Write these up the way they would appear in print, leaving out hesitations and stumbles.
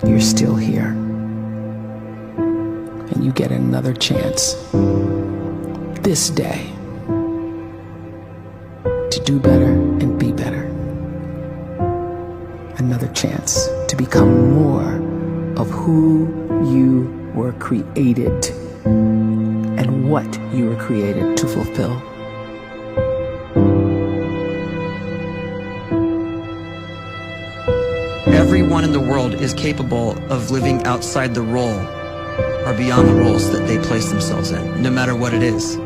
you're still here. And you get another chance this day to do better and be better. Another chance to become more of who you were created and what you were created to fulfill. Everyone in the world is capable of living outside the role or beyond the roles that they place themselves in, no matter what it is.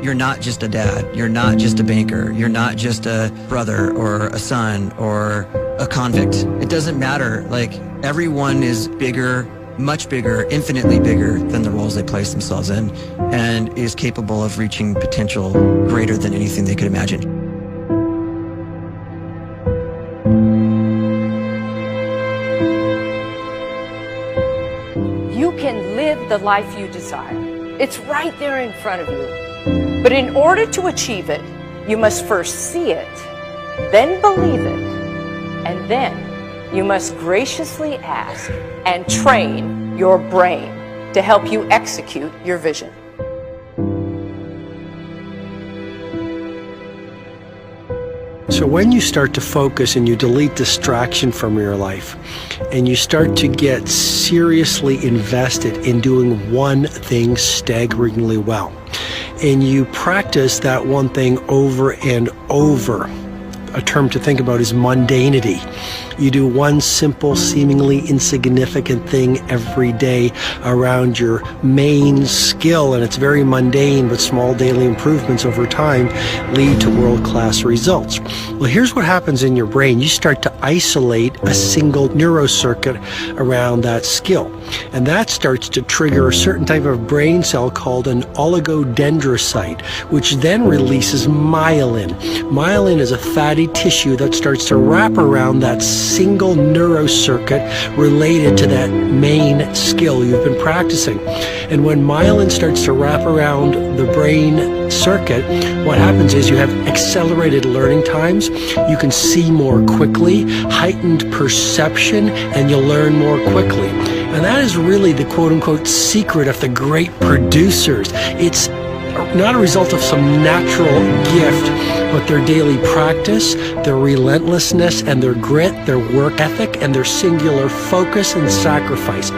You're not just a dad, you're not just a banker, you're not just a brother or a son or a convict. It doesn't matter. Like, everyone is bigger, much bigger, infinitely bigger than the roles they place themselves in, and is capable of reaching potential greater than anything they could imagine. You can live the life you desire. It's right there in front of you. But in order to achieve it, you must first see it, then believe it, and then you must graciously ask and train your brain to help you execute your vision. So when you start to focus and you delete distraction from your life, and you start to get seriously invested in doing one thing staggeringly well, and you practice that one thing over and over, a term to think about is mundanity. You do one simple, seemingly insignificant thing every day around your main skill, and it's very mundane, but small daily improvements over time lead to world-class results. Well, here's what happens in your brain. You start to isolate a single neurocircuit around that skill, and that starts to trigger a certain type of brain cell called an oligodendrocyte, which then releases myelin. Myelin is a fatty tissue that starts to wrap around that single neurocircuit related to that main skill you've been practicing. And when myelin starts to wrap around the brain circuit, what happens is you have accelerated learning times, you can see more quickly, heightened perception, and you'll learn more quickly. And that is really the quote-unquote secret of the great producers. It's not a result of some natural gift, but their daily practice, their relentlessness and their grit, their work ethic, and their singular focus and sacrifice.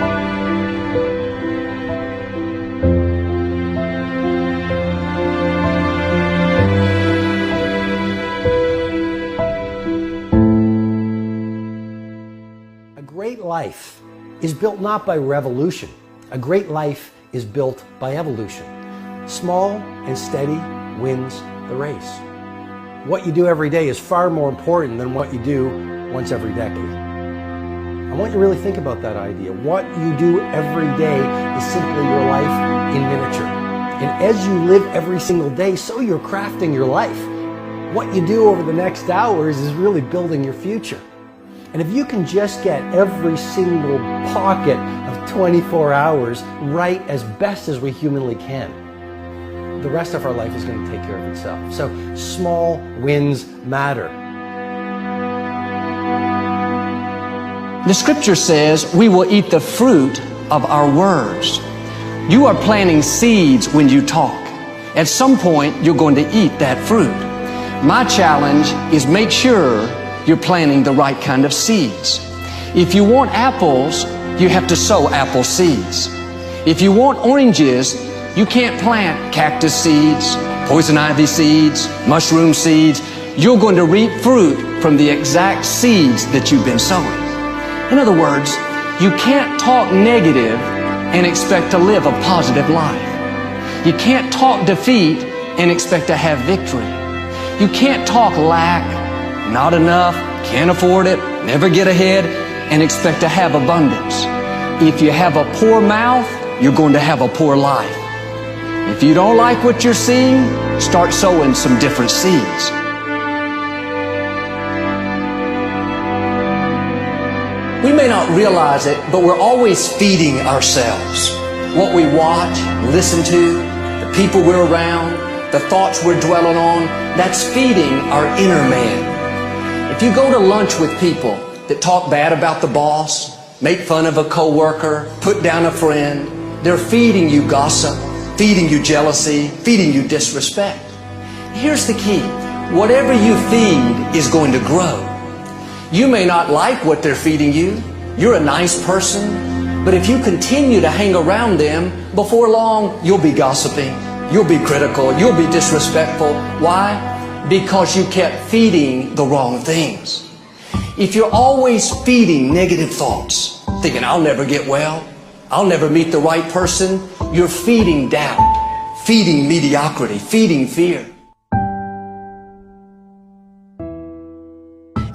A great life is built not by revolution. A great life is built by evolution. Small and steady wins the race. What you do every day is far more important than what you do once every decade. I want you to really think about that idea. What you do every day is simply your life in miniature. And as you live every single day, so you're crafting your life. What you do over the next hours is really building your future. And if you can just get every single pocket of 24 hours right as best as we humanly can, the rest of our life is going to take care of itself. So small wins matter. The scripture says we will eat the fruit of our words. You are planting seeds when you talk. At some point, you're going to eat that fruit. My challenge is make sure you're planting the right kind of seeds. If you want apples, you have to sow apple seeds. If you want oranges, you can't plant cactus seeds, poison ivy seeds, mushroom seeds. You're going to reap fruit from the exact seeds that you've been sowing. In other words, you can't talk negative and expect to live a positive life. You can't talk defeat and expect to have victory. You can't talk lack, not enough, can't afford it, never get ahead, and expect to have abundance. If you have a poor mouth, you're going to have a poor life. If you don't like what you're seeing, start sowing some different seeds. We may not realize it, but we're always feeding ourselves. What we watch, listen to, the people we're around, the thoughts we're dwelling on, that's feeding our inner man. If you go to lunch with people that talk bad about the boss, make fun of a coworker, put down a friend. They're feeding you gossip, feeding you jealousy, feeding you disrespect. Here's the key. Whatever you feed is going to grow. You may not like what they're feeding you. You're a nice person. But if you continue to hang around them, before long, you'll be gossiping. You'll be critical. You'll be disrespectful. Why? Because you kept feeding the wrong things. If you're always feeding negative thoughts, thinking, I'll never get well, I'll never meet the right person, you're feeding doubt, feeding mediocrity, feeding fear.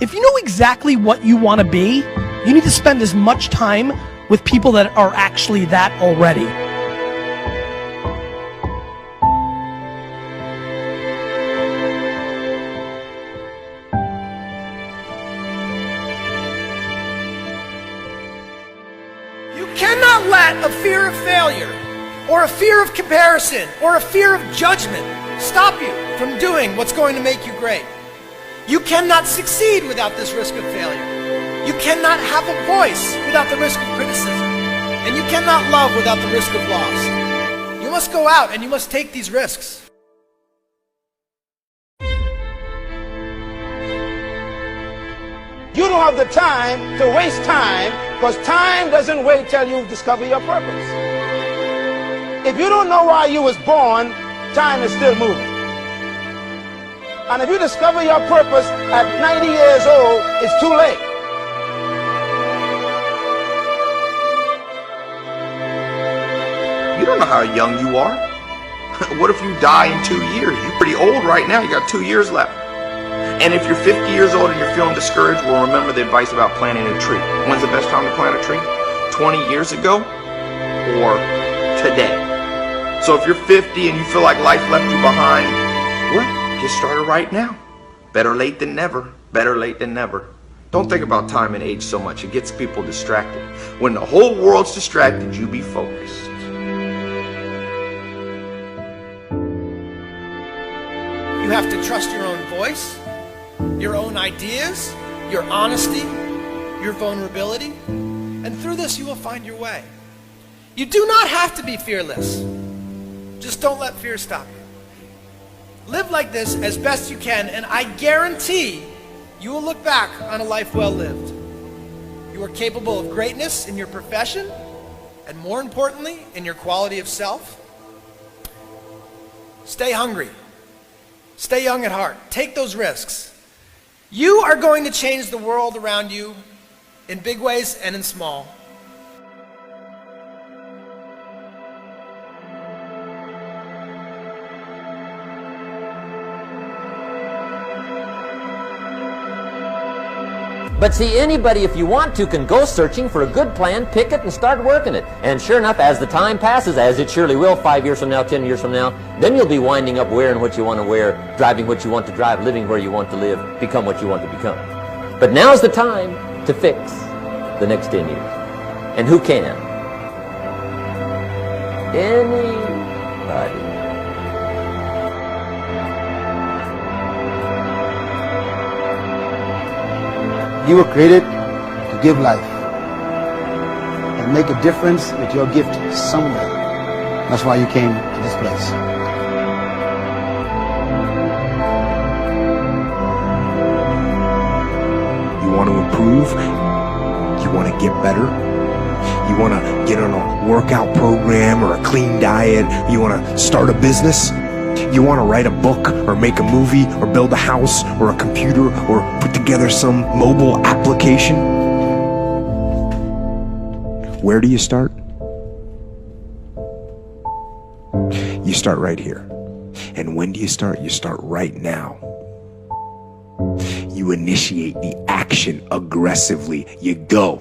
If you know exactly what you want to be, you need to spend as much time with people that are actually that already. You cannot let a fear of failure, or a fear of comparison, or a fear of judgment stop you from doing what's going to make you great. You cannot succeed without this risk of failure. You cannot have a voice without the risk of criticism. And you cannot love without the risk of loss. You must go out and you must take these risks. You don't have the time to waste time, because time doesn't wait till you discover your purpose. If you don't know why you was born, time is still moving. And if you discover your purpose at 90 years old, it's too late. You don't know how young you are. What if you die in 2 years? You're pretty old right now. You got 2 years left. And if you're 50 years old and you're feeling discouraged, well, remember the advice about planting a tree. When's the best time to plant a tree? 20 years ago or today? So if you're 50 and you feel like life left you behind, well, get started right now. Better late than never. Better late than never. Don't think about time and age so much. It gets people distracted. When the whole world's distracted, you be focused. You have to trust your own voice, your own ideas, your honesty, your vulnerability. And through this, you will find your way. You do not have to be fearless. Just don't let fear stop you. Live like this as best you can, and I guarantee you will look back on a life well lived. You are capable of greatness in your profession, and more importantly, in your quality of self. Stay hungry. Stay young at heart. Take those risks. You are going to change the world around you in big ways and in small. But see, anybody, if you want to, can go searching for a good plan, pick it, and start working it. And sure enough, as the time passes, as it surely will 5 years from now, 10 years from now, then you'll be winding up wearing what you want to wear, driving what you want to drive, living where you want to live, become what you want to become. But now's the time to fix the next 10 years. And who can? Anybody. You were created to give life and make a difference with your gift somewhere. That's why you came to this place. You want to improve? You want to get better? You want to get on a workout program or a clean diet? You want to start a business? You want to write a book or make a movie or build a house or a computer or put together some mobile application? Where do you start? You start right here. And when do you start? You start right now. You initiate the action aggressively. You go.